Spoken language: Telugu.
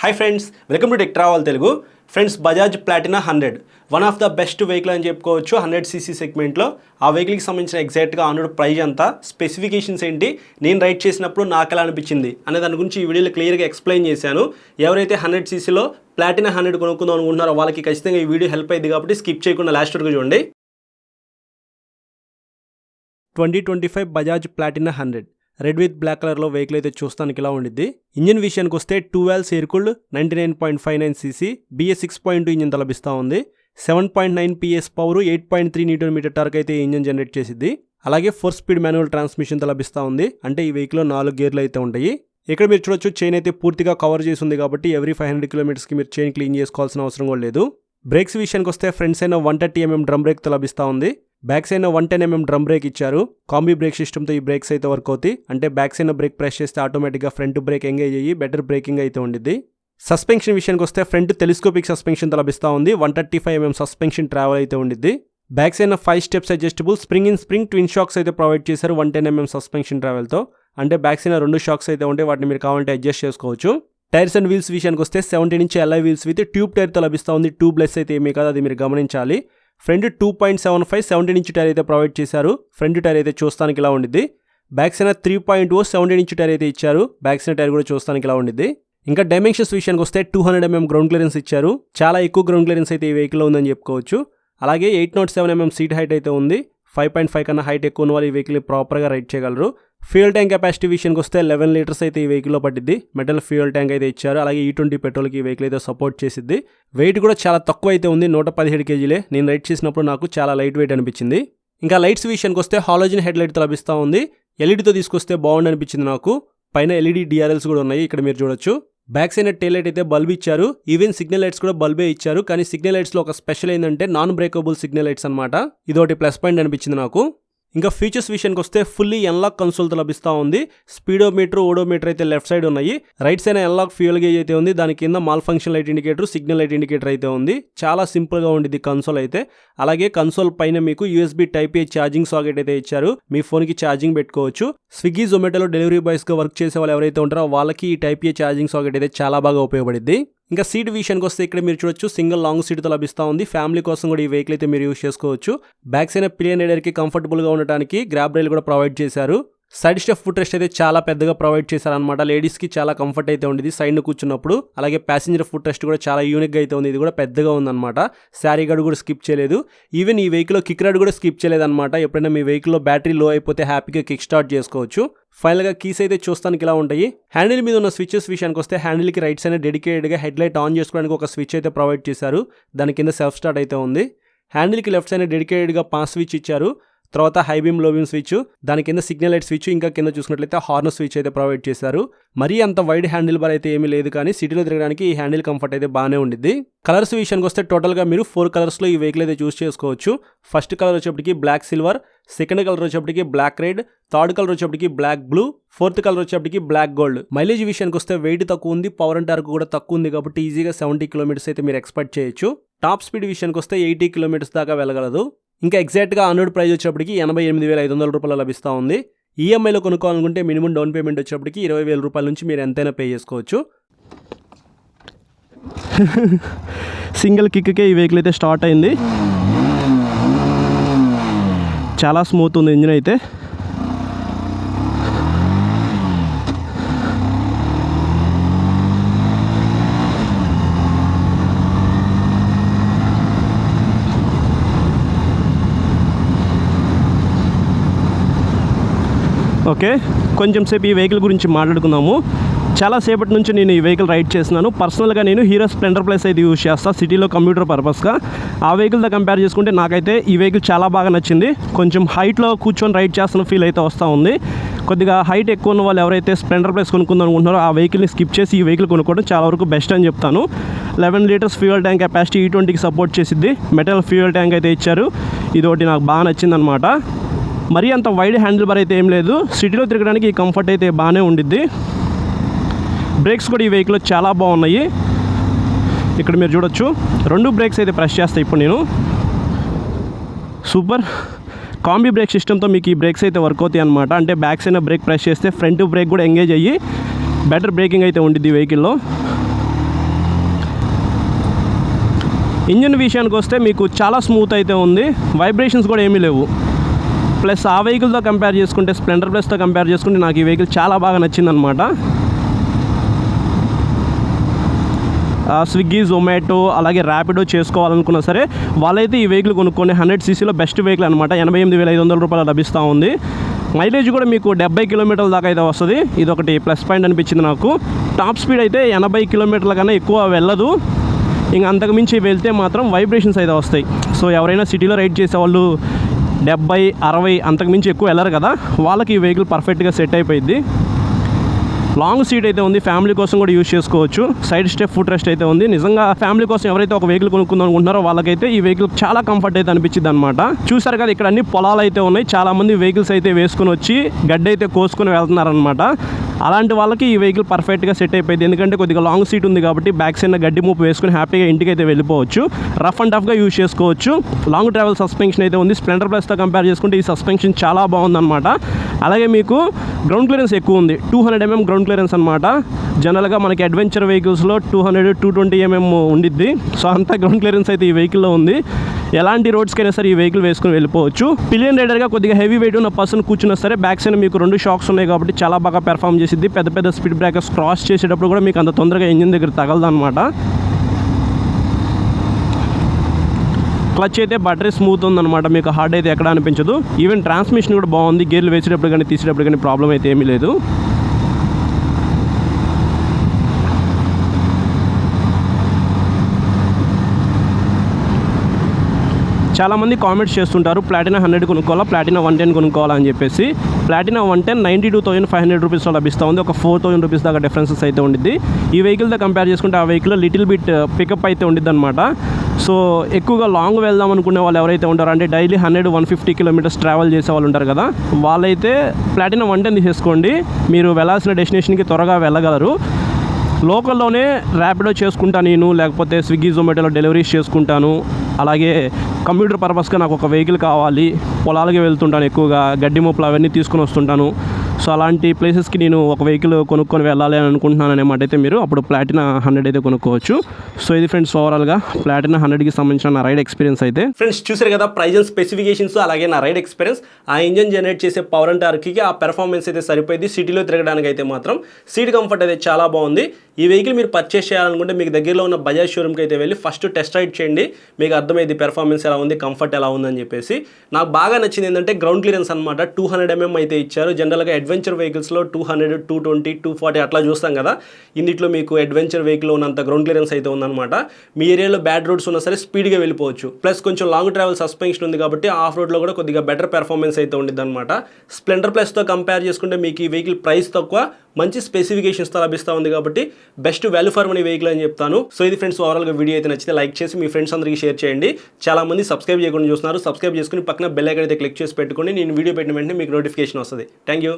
Hi friends, welcome to tech travel Telugu. Friends, Bajaj Platina 100 one of the best vehicle అని చెప్పుకోవచ్చు 100cc సెగ్మెంట్లో. ఆ వెహికల్కి సంబంధించిన ఎగ్జాక్ట్గా ఆనుడు ప్రైజ్ అంతా, స్పెసిఫికేషన్స్ ఏంటి, నేను రైడ్ చేసినప్పుడు నాకు ఎలా అనిపించింది అనే దాని గురించి ఈ వీడియోలో క్లియర్గా ఎక్స్ప్లెయిన్ చేశాను. ఎవరైతే 100ccలో ప్లాటినా 100 కొనుక్కుందాం అనుకుంటున్నారో వాళ్ళకి ఖచ్చితంగా ఈ వీడియో హెల్ప్ అయింది కాబట్టి స్కిప్ చేయకుండా లాస్ట్ వరకు చూడండి. 2025 Bajaj Platina 100 red with black కలర్లో వెహికల్ అయితే చూస్తానికి ఇలా ఉండిద్ది. ఇంజిన్ విషయానికి వస్తే 2 valves air cooled 99.59cc BS 6.2 engine లభిస్తూ ఉంది. 7.9 PS పవర్, 8.3 Nm టార్క్ అయితే ఈ ఇంజిన్ జనరేట్ చేసిద్ది. అలాగే 4 స్పీడ్ మాన్యువల్ ట్రాన్స్మిషన్తో లభిస్తూ ఉంది. అంటే ఈ వెహికల్లో 4 గేర్లు అయితే ఉంటాయి. ఇక్కడ మీరు చూడొచ్చు, చైన్ అయితే పూర్తిగా కవర్ చేసి ఉంది కాబట్టి ఎవ్రీ 500 కిలోమీటర్స్కి మీరు చైన్ క్లీన్ చేసుకోవాల్సిన అవసరం కూడా లేదు. బ్రేక్స్ విషయానికి వస్తే ఫ్రంట్ సైడ్ 130mm డ్రమ్ బ్రేక్తో లభిస్తూ ఉంది. Back side 110mm drum break ఇచ్చారు. కాంబీ బ్రేక్ సిస్టమ్తో ఈ బ్రేక్స్ అయితే వర్క్ అవుతాయి. అంటే బ్యాక్ సైడ్ బ్రేక్ ప్రెస్ చేస్తే ఆటోమేటిక్గా ఫ్రంట్ బ్రేక్ ఎంగేజ్ అయ్యి బెటర్ బ్రేకింగ్ అయితే ఉండిద్ది. సస్పెన్షన్ విషయానికి వస్తే ఫ్రంట్ టెలిస్కోపిక్ సస్పెన్షన్తో లభిస్తూ ఉంది. 135mm సస్పెన్షన్ ట్రావెల్ అయితే ఉండిద్ది. Back side 5 steps adjustable spring in spring twin shocks అయితే ప్రొవైడ్ చేశారు 110mm సస్పెన్షన్ ట్రావెల్తో. అంటే బ్యాక్ సైడ్ 2 షాక్స్ అయితే ఉంటాయి, వాటిని మీరు కావాలంటే అడ్జస్ట్ చేసుకోవచ్చు. టైర్స్ అండ్ వీల్స్ విషయానికి వస్తే 70 inch LI wheels with tube టైర్తో లభిస్తూ ఉంది. ట్యూబ్లెస్ అయితే ఏమీ కాదు, అది మీరు గమనించాలి. ఫ్రంట్ 2.75 17 ఇంచ్ టైర్ అయితే ప్రొవైడ్ చేశారు. ఫ్రంట్ టైర్ అయితే చూస్తానికి ఇలా ఉండిద్ది. బ్యాక్ సైడ్ 3.0 17 ఇంచ్ టైర్ అయితే ఇచ్చారు. బ్యాక్ సైడ్ టైర్ కూడా చూస్తానికి ఇలా ఉండిద్ది. ఇంకా డైమెన్షన్స్ విషయానికి వస్తే 200mm గ్రౌండ్ క్లియరెన్స్ ఇచ్చారు. చాలా ఎక్కువ గ్రౌండ్ క్లియరెన్స్ అయితే ఈ వెహికల్లో ఉందని చెప్పుకోవచ్చు. అలాగే 807mm సీట్ హైట్ అయితే ఉంది. 5.5 కన్నా హైట్ ఎక్కువ ఉన్న వాళ్ళు ఈ వెహికల్ ప్రాపర్గా రైడ్ చేయగలరు. ఫ్యూయల్ ట్యాంక్ కెపాసిటీ విషయానికి వస్తే 11 లీటర్స్ అయితే ఈ వెహికల్లో పట్టిద్ది. మెటల్ ఫ్యూయల్ ట్యాంక్ అయితే ఇచ్చారు. అలాగే E20 పెట్రోల్కి ఈ వెహికల్ అయితే సపోర్ట్ చేసిద్ది. వెయిట్ కూడా చాలా తక్కువ అయితే ఉంది, 117 kgలే. నేను రైడ్ చేసినప్పుడు నాకు చాలా లైట్ వెయిట్ అనిపించింది. ఇంకా లైట్స్ విషయానికి వస్తే హాలోజన్ హెడ్ లైట్తో లభిస్తూ ఉంది. ఎల్ఈడితో తీసుకొస్తే బాగుండి అనిపించింది నాకు. పైన LED DRLs కూడా ఉన్నాయి, ఇక్కడ మీరు చూడొచ్చు. బ్యాక్ సైడ్ టైల్ లైట్ అయితే బల్బ్ ఇచ్చారు. ఈవెన్ సిగ్నల్ లైట్స్ కూడా బల్బే ఇచ్చారు. కానీ సిగ్నల్ లైట్స్లో ఒక స్పెషల్ ఏంటంటే నాన్ బ్రేకబుల్ సిగ్నల్ లైట్స్ అనమాట. ఇదొకటి ప్లస్ పాయింట్ అనిపించింది నాకు. ఇంకా ఫీచర్స్ విషయానికి వస్తే ఫుల్లీ ఎన్లాక్ కన్సోల్తో లభిస్తూ ఉంది. స్పీడోమీటర్, ఓడోమీటర్ అయితే లెఫ్ట్ సైడ్ ఉన్నాయి. రైట్ సైడ్ ఎన్లాక్ ఫ్యూయల్ గేజ్ అయితే ఉంది. దాని కింద mall function light indicator, signal light indicator అయితే ఉంది. చాలా సింపుల్గా ఉండిద్ది కన్సోల్ అయితే. అలాగే కన్సోల్ పైన మీకు USB Type-A ఛార్జింగ్ సాకెట్ అయితే ఇచ్చారు. మీ ఫోన్కి ఛార్జింగ్ పెట్టుకోవచ్చు. స్విగ్గీ, జొమాటోలో డెలివరీ బాయ్స్గా వర్క్ చేసే వాళ్ళు ఎవరైతే ఉంటారో వాళ్ళకి ఈ Type-A ఛార్జింగ్ సాకెట్ అయితే చాలా బాగా ఉపయోగపడుద్ది. ఇంకా సీట్ విషయానికి వస్తే ఇక్కడ మీరు చూడొచ్చు, సింగిల్ లాంగ్ సీట్తో లభిస్తూ ఉంది. ఫ్యామిలీ కోసం కూడా ఈ వెహికల్ అయితే మీరు యూస్ చేసుకోవచ్చు. బ్యాక్ సైడ్ పిలియన్ రైడర్కి కంఫర్టబుల్గా ఉండడానికి గ్రాబ్ రైల్ కూడా ప్రొవైడ్ చేశారు. సైడ్ స్టెప్ ఫుట్ రెస్ట్ అయితే చాలా పెద్దగా ప్రొవైడ్ చేశారనమాట. లేడీస్కి చాలా కంఫర్ట్ అయితే ఉండేది సైడ్ను కూర్చున్నప్పుడు. అలాగే ప్యాసింజర్ ఫుట్ రెస్ట్ కూడా చాలా యూనిక్గా అయితే ఉంది. ఇది కూడా పెద్దగా ఉందన్నమాట. శారీ గార్డ్ కూడా స్కిప్ చేయలేదు. ఈవెన్ ఈ వెహికల్లో కిక్ రాడ్ కూడా స్కిప్ చేయలేదన్నమాట. ఎప్పుడైనా మీ వెహికల్లో బ్యాటరీ లో అయిపోతే హ్యాపీగా కిక్ స్టార్ట్ చేసుకోవచ్చు. ఫైనల్గా కీస్ అయితే చూస్తానికి ఇలా ఉంటాయి. హ్యాండిల్ మీద ఉన్న స్విచెస్ విషయానికి వస్తే హ్యాండిల్కి రైట్ సైడ్ డెడికేటెడ్గా హెడ్ లైట్ ఆన్ చేసుకోవడానికి ఒక స్విచ్ అయితే ప్రొవైడ్ చేశారు. దాని కింద సెల్ఫ్ స్టార్ట్ అయితే ఉంది. హ్యాండిల్కి లెఫ్ట్ సైడ్ డెడికేటెడ్గా పాస్ స్విచ్ ఇచ్చారు. తర్వాత హై బీమ్, లో బీమ్ స్విచ్, దాని కింద సిగ్నల్ లైట్ స్విచ్, ఇంకా కింద చూసుకున్నట్లయితే హార్న్ స్విచ్ అయితే ప్రొవైడ్ చేశారు. మరీ అంత వైడ్ హ్యాండిల్ బార్ అయితే ఏమీ లేదు, కానీ సిటీలో తిరగడానికి ఈ హ్యాండిల్ కంఫర్ట్ అయితే బాగానే ఉండిద్ది. కలర్స్ విషయానికి వస్తే టోటల్గా మీరు 4 కలర్స్లో ఈ వెహికల్ అయితే చూస్ చేసుకోవచ్చు. ఫస్ట్ కలర్ వచ్చేప్పటికి బ్లాక్ సిల్వర్, సెకండ్ కలర్ వచ్చేప్పటికి బ్లాక్ రెడ్, థర్డ్ కలర్ వచ్చేప్పటికి బ్లాక్ బ్లూ, ఫోర్త్ కలర్ వచ్చేప్పటికి బ్లాక్ గోల్డ్. మైలేజ్ విషయానికి వస్తే వెయిట్ తక్కువ ఉంది, పవర్ అండ్ టార్క్ కూడా తక్కువ ఉంది కాబట్టి ఈజీగా 70 కిలోమీటర్స్ అయితే మీరు ఎక్స్పెక్ట్ చేయొచ్చు. టాప్ స్పీడ్ విషయానికి వస్తే 80 కిలోమీటర్స్ దాకా వెళ్ళగలదు. ఇంకా ఎగ్జాక్ట్గా ఆన్రోడ్ ప్రైస్ వచ్చేప్పటికి 88,500 రూపాయలు లభిస్తూ ఉంది. ఈఎంఐలో కొనుక్కోవాలనుకుంటే మినిమం డౌన్ పేమెంట్ వచ్చేప్పటికి 20,000 రూపాయల నుంచి మీరు ఎంతైనా పే చేసుకోవచ్చు. సింగిల్ కిక్కే ఈ వెహికల్ అయితే స్టార్ట్ అయింది. చాలా స్మూత్ ఉంది ఇంజిన్ అయితే. ఓకే, కొంచెం సేపు ఈ వెహికల్ గురించి మాట్లాడుకుందాము. చాలాసేపటి నుంచి నేను ఈ వెహికల్ రైడ్ చేస్తున్నాను. పర్సనల్గా నేను హీరో స్ప్లెండర్ ప్లస్ అయితే యూజ్ చేస్తాను సిటీలో కమ్యూటర్ పర్పస్గా. ఆ వెహికల్తో కంపేర్ చేసుకుంటే నాకైతే ఈ వెహికల్ చాలా బాగా నచ్చింది. కొంచెం హైట్లో కూర్చొని రైడ్ చేస్తున్న ఫీల్ అయితే వస్తూ ఉంది. కొద్దిగా హైట్ ఎక్కువ ఉన్న వాళ్ళు ఎవరైతే స్ప్లెండర్ ప్లస్ కొనుక్కుందాం అనుకుంటున్నారో ఆ వెహికల్ని స్కిప్ చేసి ఈ వెహికల్ కొనుక్కోవడం చాలా వరకు బెస్ట్ అని చెప్తాను. 11 లీటర్స్ ఫ్యూయల్ ట్యాంక్ కెపాసిటీ E20కి సపోర్ట్ చేసిద్ది. మెటల్ ఫ్యూయల్ ట్యాంక్ అయితే ఇచ్చారు. ఇదొకటి నాకు బాగా నచ్చిందనమాట. మరీ అంత వైడ్ హ్యాండిల్ బార్ అయితే ఏం లేదు. సిటీలో తిరగడానికి ఈ కంఫర్ట్ అయితే బాగానే ఉండిద్ది. బ్రేక్స్ కూడా ఈ వెహికల్లో చాలా బాగున్నాయి. ఇక్కడ మీరు చూడొచ్చు, 2 బ్రేక్స్ అయితే ప్రెస్ చేస్తాయి ఇప్పుడు నేను. సూపర్ కాంబీ బ్రేక్ సిస్టమ్తో మీకు ఈ బ్రేక్స్ అయితే వర్క్ అవుతాయి అనమాట. అంటే బ్యాక్ సైడ్ బ్రేక్ ప్రెస్ చేస్తే ఫ్రంట్ బ్రేక్ కూడా ఎంగేజ్ అయ్యి బెటర్ బ్రేకింగ్ అయితే ఉండిద్ది వెహికల్లో. ఇంజిన్ విషయానికి వస్తే మీకు చాలా స్మూత్ అయితే ఉంది, వైబ్రేషన్స్ కూడా ఏమీ లేవు. ప్లస్ ఆ వెహికల్తో కంపేర్ చేసుకుంటే, స్ప్లెండర్ ప్లస్తో కంపేర్ చేసుకుంటే నాకు ఈ వెహికల్ చాలా బాగా నచ్చిందనమాట. స్విగ్గీ, జొమాటో అలాగే ర్యాపిడో చేసుకోవాలనుకున్నా సరే వాళ్ళైతే ఈ వెహికల్ కొనుక్కొని 100cc బెస్ట్ వెహికల్ అనమాట. 88,500 రూపాయలు లభిస్తూ ఉంది. మైలేజ్ కూడా మీకు 70 కిలోమీటర్ల దాకా అయితే వస్తుంది. ఇది ఒకటి ప్లస్ పాయింట్ అనిపించింది నాకు. టాప్ స్పీడ్ అయితే 80 కిలోమీటర్ల కన్నా ఎక్కువ వెళ్ళదు. ఇంకా అంతకుమించి వెళ్తే మాత్రం వైబ్రేషన్స్ అయితే వస్తాయి. సో ఎవరైనా సిటీలో రైడ్ చేసేవాళ్ళు 70, 60 అంతకుమించి ఎక్కువ వెళ్ళరు కదా, వాళ్ళకి ఈ వెహికల్ పర్ఫెక్ట్గా సెట్ అయిపోయింది. లాంగ్ సీట్ అయితే ఉంది, ఫ్యామిలీ కోసం కూడా యూజ్ చేసుకోవచ్చు. సైడ్ స్టెప్ ఫుట్ రెస్ట్ అయితే ఉంది. నిజంగా ఫ్యామిలీ కోసం ఎవరైతే ఒక వెహికల్ కొనుక్కుందాం అనుకుంటున్నారో వాళ్ళకైతే ఈ వెహికల్ చాలా కంఫర్ట్ అయితే అనిపించింది అనమాట. చూసారు కదా, ఇక్కడ అన్ని పొలాలు అయితే ఉన్నాయి. చాలా మంది వెహికల్స్ అయితే వేసుకుని వచ్చి గడ్డి అయితే కోసుకుని వెళ్తున్నారనమాట. అలాంటి వాళ్ళకి ఈ వెహికల్ పర్ఫెక్ట్గా సెట్ అయిపోయింది. ఎందుకంటే కొద్దిగా లాంగ్ సీట్ ఉంది కాబట్టి బ్యాక్ సైడ్ గడ్డి మూపు వేసుకుని హ్యాపీగా ఇంటికి అయితే వెళ్ళిపోవచ్చు. రఫ్ అండ్ టఫ్గా యూజ్ చేసుకోవచ్చు. లాంగ్ ట్రావెల్ సస్పెన్షన్ అయితే ఉంది. స్ప్లెండర్ ప్లస్తో కంపేర్ చేసుకుంటే ఈ సస్పెన్షన్ చాలా బాగుందన్నమాట. అలాగే మీకు గ్రౌండ్ క్లియరెన్స్ ఎక్కువ ఉంది. 200 mm గ్రౌండ్ క్లియరెన్స్ అనమాట. జనరల్గా మనకి అడ్వెంచర్ వెహికల్స్లో 200, 220 mm ఉండిద్ది. సో అంతా గ్రౌండ్ క్లియరెన్స్ అయితే ఈ వెహికల్లో ఉంది. ఎలాంటి రోడ్స్కైనా సరే ఈ వెహికల్ వేసుకుని వెళ్ళిపోవచ్చు. పిలియన్ రైడర్గా కొద్దిగా హెవీ వెయిట్ ఉన్న పర్సన్ కూర్చున్నా సరే బ్యాక్ సైడ్ మీకు 2 షాక్స్ ఉన్నాయి కాబట్టి చాలా బాగా పెర్ఫామ్ చేసిద్ది. పెద్ద పెద్ద స్పీడ్ బ్రేకర్స్ క్రాస్ చేసేటప్పుడు కూడా మీకు అంత తొందరగా ఇంజిన్ దగ్గర తగలదు అనమాట. క్లచ్ అయితే బటరీ స్మూత్ ఉందన్నమాట, మీకు హార్డ్ అయితే ఎక్కడ అనిపించదు. ఈవెన్ ట్రాన్స్మిషన్ కూడా బాగుంది. గేర్లు వేసేటప్పుడు కానీ తీసేటప్పుడు కానీ ప్రాబ్లం అయితే ఏమీ లేదు. చాలామంది కామెంట్స్ చేస్తుంటారు ప్లాటినా 100 కొనుక్కోవాలా, ప్లాటినా 110 కొనుక్కోవాలా అని చెప్పేసి. ప్లాటినా 110 92,500 రూపీస్లో లభిస్తూ ఉంది. ఒక 4,000 రూపీస్ దాకా డిఫరెన్సెస్ అయితే ఉండిద్ది. ఈ వెహికల్తో కంపేర్ చేసుకుంటే ఆ వెహికల్ లిటిల్ బిట్ పికప్ అయితే ఉండిద్ది అనమాట. సో ఎక్కువగా లాంగ్ వెళ్దాం అనుకునే వాళ్ళు ఎవరైతే ఉంటారో, అంటే డైలీ 100-150 కిలోమీటర్స్ ట్రావెల్ చేసే వాళ్ళు ఉంటారు కదా, వాళ్ళైతే ప్లాటినా 110 తీసేసుకోండి. మీరు వెళ్ళాల్సిన డెస్టినేషన్కి త్వరగా వెళ్ళగలరు. లోకల్లోనే ర్యాపిడో చేసుకుంటా నేను, లేకపోతే స్విగ్గీ, జొమాటోలో డెలివరీస్ చేసుకుంటాను. అలాగే కంప్యూటర్ పర్పస్గా నాకు ఒక వెహికల్ కావాలి, పొలాలకి వెళ్తుంటాను, ఎక్కువగా గడ్డి మొప్పులు అవన్నీ తీసుకుని వస్తుంటాను. సో అలాంటి ప్లేసెస్కి నేను ఒక వెహికల్ కొనుక్కొని వెళ్ళాలి అని అనుకుంటున్నాను అనమాట. అయితే మీరు అప్పుడు ప్లాటినా 100 అయితే కొనుక్కోవచ్చు. సో ఇది ఫ్రెండ్స్ ఓవరాల్గా ప్లాటినా 100కి సంబంధించిన నా రైడ్ ఎక్స్పీరియన్స్ అయితే. ఫ్రెండ్స్ చూసారు కదా, ప్రైజ్ అండ్ స్పెసిఫికేషన్స్ అలాగే నా రైడ్ ఎక్స్పీరియన్స్. ఆ ఇంజన్ జనరేట్ చేసే పవర్ అండ్ టార్క్కి ఆ పెర్ఫార్మెన్స్ అయితే సరిపోయింది. సిటీలో తిరగడానికి అయితే మాత్రం సీట్ కంఫర్ట్ అయితే చాలా బాగుంది. ఈ వెహికల్ మీరు పర్చేస్ చేయాలనుకుంటే మీకు దగ్గరలో ఉన్న బజాజ్ షోరూమ్కి అయితే వెళ్ళి ఫస్ట్ టెస్ట్ రైడ్ చేయండి. మీకు అర్థమైంది పెర్ఫార్మెన్స్ ఎలా ఉంది, కంఫర్ట్ ఎలా ఉందని చెప్పేసి. నాకు బాగా నచ్చింది ఏంటంటే గ్రౌండ్ క్లియరెన్స్ అనమాట. 200 mm అయితే ఇచ్చారు. జనరల్గా అడ్వెంచర్ వెహికల్స్లో 200, 220, 240 అట్లా చూస్తాం కదా. ఇందులో మీకు అడ్వెంచర్ వెహికల్ ఉన్నంత గ్రౌండ్ క్లియరెన్స్ అయితే ఉందన్నమాట. మీ ఏరియాలో బ్యాడ్ రోడ్స్ ఉన్నా సరే స్పీడ్గా వెళ్ళిపోవచ్చు. ప్లస్ కొంచెం లాంగ్ ట్రావెల్ సస్పెన్షన్ ఉంది కాబట్టి ఆఫ్ రోడ్లో కూడా కొద్దిగా బెటర్ పెర్ఫార్మెన్స్ అయితే ఉండిద్ది అనమాట. స్ప్లెండర్ ప్లస్తో కంపేర్ చేసుకుంటే మీకు ఈ వెహికల్ ప్రైస్ తక్కువ, మంచి స్పెసిఫికేషన్స్తో లభిస్తూ ఉంది కాబట్టి best value for money vehicle అని చెప్తాను. సో ఇది ఫ్రెండ్స్ ఓవరాల్గా వీడియో అయితే నచ్చితే లైక్ చేసి మీ ఫ్రెండ్స్ అందరికీ షేర్ చేయండి. చాలా మంది సబ్స్క్రైబ్ చేయకుండా చూస్తున్నారు. సబ్స్క్రైబ్ చేసుకుని పక్కన బెల్ ఐకాన్ అయితే క్లిక్ చేసి పెట్టుకోండి. నేను వీడియో పెట్టిన వెంటనే మీకు నోటిఫికేషన్ వస్తుంది. Thank you.